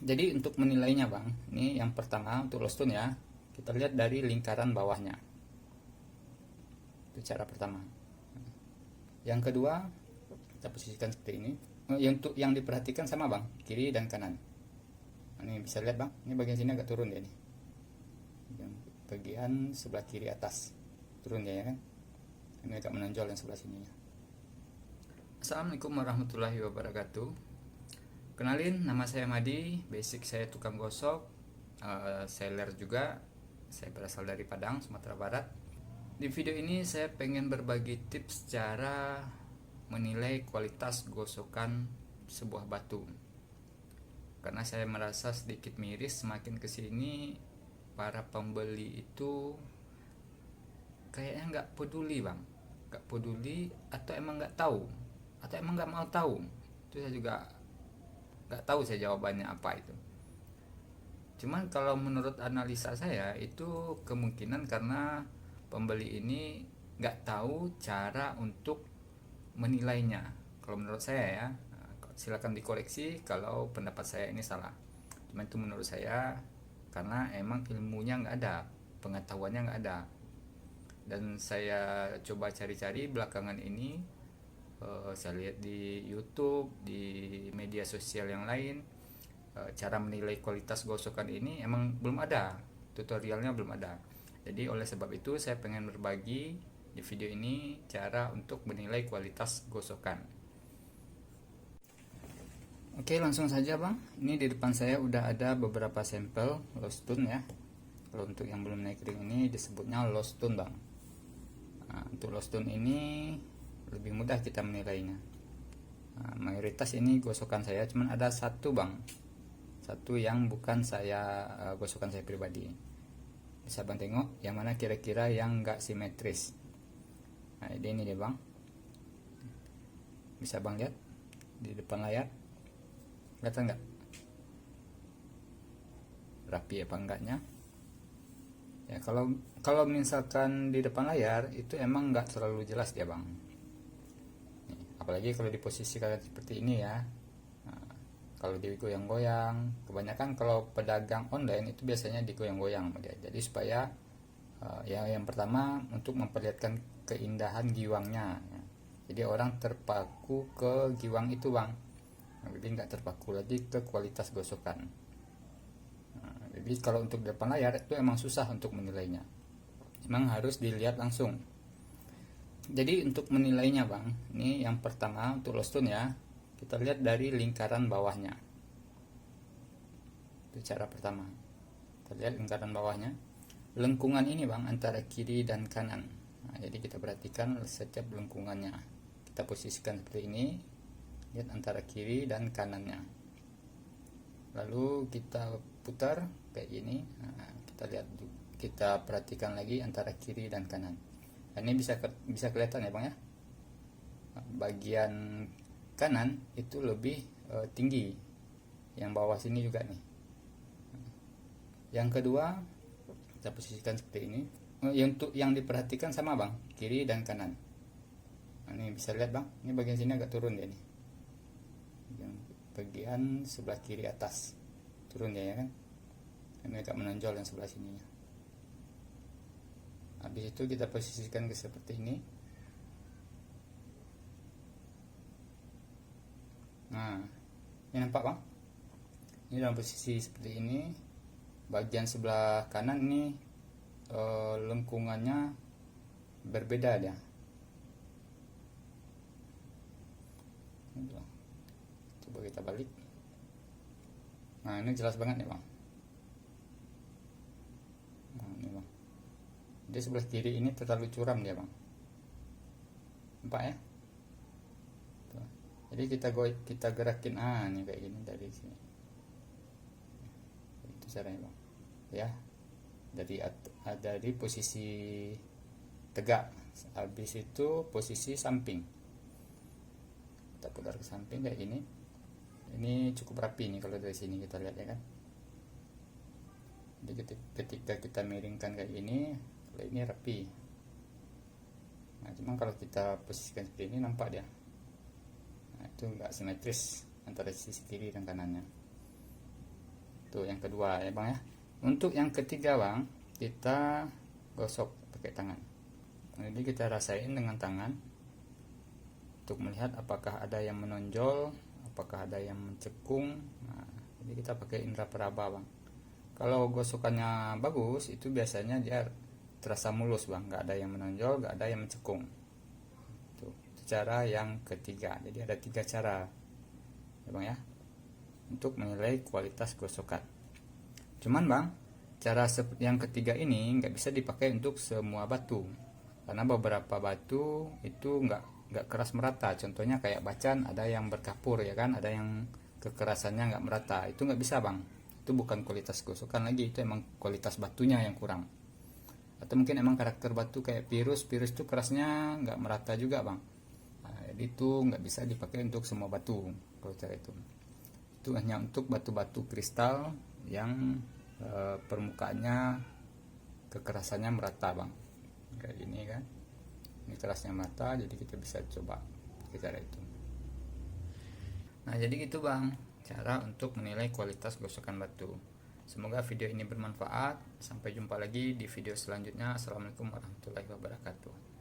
Jadi untuk menilainya bang, ini yang pertama untuk low stone ya, kita lihat dari lingkaran bawahnya. Itu cara pertama. Yang kedua, kita posisikan seperti ini. Yang diperhatikan sama bang, kiri dan kanan. Ini bisa lihat bang, ini bagian sini agak turun ya nih. Yang bagian sebelah kiri atas turun ya kan. Ini agak menonjol yang sebelah sininya. Assalamualaikum warahmatullahi wabarakatuh. Kenalin, nama saya Madi, basic saya tukang gosok, seller juga. Saya berasal dari Padang, Sumatera Barat. Di video ini saya pengen berbagi tips cara menilai kualitas gosokan sebuah batu. Karena saya merasa sedikit miris semakin kesini para pembeli itu kayaknya nggak peduli bang, nggak peduli atau emang nggak tahu atau emang nggak mau tahu. Itu saya juga nggak tahu saya jawabannya apa itu. Cuman kalau menurut analisa saya itu kemungkinan karena pembeli ini nggak tahu cara untuk menilainya. Kalau menurut saya ya, silakan dikoreksi kalau pendapat saya ini salah. Cuman itu menurut saya karena emang ilmunya nggak ada, pengetahuannya nggak ada. Dan saya coba cari-cari belakangan ini, saya lihat di YouTube, di media sosial yang lain, cara menilai kualitas gosokan ini emang belum ada, tutorialnya belum ada. Jadi oleh sebab itu saya pengen berbagi di video ini cara untuk menilai kualitas gosokan. Oke, langsung saja bang. Ini di depan saya udah ada beberapa sampel low stone ya. Kalau untuk yang belum naik ring ini disebutnya low stone bang. Nah, untuk low stone ini lebih mudah kita menilainya. Nah, mayoritas ini gosokan saya, cuman ada satu bang, satu yang bukan saya, gosokan saya pribadi. Bisa bang tengok yang mana kira-kira yang nggak simetris. Nah ini deh bang, bisa bang lihat di depan layar, kelihatan nggak rapi apa enggaknya ya. Kalau misalkan di depan layar itu emang nggak terlalu jelas dia bang. Nih, apalagi kalau diposisikan seperti ini ya. Nah, kalau digoyang-goyang, kebanyakan kalau pedagang online itu biasanya digoyang-goyang dia. Jadi supaya yang pertama untuk memperlihatkan keindahan giwangnya ya. Jadi orang terpaku ke giwang itu bang, jadi nggak terpaku lagi ke kualitas gosokan. Jadi kalau untuk depan layar itu emang susah untuk menilainya, memang harus dilihat langsung. Jadi untuk menilainya bang, ini yang pertama untuk low stone ya, kita lihat dari lingkaran bawahnya. Itu cara pertama, kita lihat lingkaran bawahnya, lengkungan ini bang antara kiri dan kanan. Nah, jadi kita perhatikan setiap lengkungannya, kita posisikan seperti ini, lihat antara kiri dan kanannya, lalu kita putar kayak gini. Nah, kita lihat, kita perhatikan lagi antara kiri dan kanan. Nah, ini bisa kelihatan ya bang ya, bagian kanan itu lebih tinggi, yang bawah sini juga nih. Yang kedua, kita posisikan seperti ini. Yang diperhatikan sama bang, kiri dan kanan. Nah, ini bisa lihat bang, ini bagian sini agak turun ya nih, yang bagian sebelah kiri atas turun ya kan. Ini agak menonjol yang sebelah sininya. Habis itu kita posisikan ke seperti ini. Nah, ini nampak bang, ini dalam posisi seperti ini. Bagian sebelah kanan ini lengkungannya berbeda dia. Coba kita balik. Nah ini jelas banget nih bang. Nah ini bang, dia sebelah kiri ini terlalu curam dia bang, nampak ya. Tuh. Jadi kita gerakin, ini kayak gini dari sini. Itu caranya bang ya, dari posisi tegak, habis itu posisi samping, kita putar ke samping kayak gini. Ini cukup rapi nih kalau dari sini kita lihat ya kan. Jadi ketika kita miringkan kayak gini, kalau ini rapi. Nah cuma kalau kita posisikan seperti ini nampak dia, nah itu enggak simetris antara sisi kiri dan kanannya. Tuh yang kedua ya bang ya. Untuk yang ketiga bang, kita gosok pakai tangan. Jadi kita rasain dengan tangan untuk melihat apakah ada yang menonjol, apakah ada yang mencekung. Nah, jadi kita pakai indera peraba bang. Kalau gosokannya bagus, itu biasanya dia terasa mulus bang, nggak ada yang menonjol, nggak ada yang mencekung. Itu cara yang ketiga. Jadi ada 3 cara ya bang ya, untuk menilai kualitas gosokan. Cuman bang, cara yang ketiga ini nggak bisa dipakai untuk semua batu, karena beberapa batu itu nggak keras merata. Contohnya kayak bacan, ada yang berkapur ya kan, ada yang kekerasannya nggak merata. Itu nggak bisa bang, itu bukan kualitas gosokan lagi, itu emang kualitas batunya yang kurang. Atau mungkin emang karakter batu kayak virus itu kerasnya nggak merata juga bang. Nah, jadi itu nggak bisa dipakai untuk semua batu. Kalau cara itu hanya untuk batu-batu kristal yang permukaannya kekerasannya merata bang, kayak gini kan, ini kerasnya merata, jadi kita bisa coba pakai cara itu. Nah jadi gitu bang, cara untuk menilai kualitas gosokan batu. Semoga video ini bermanfaat. Sampai jumpa lagi di video selanjutnya. Assalamualaikum warahmatullahi wabarakatuh.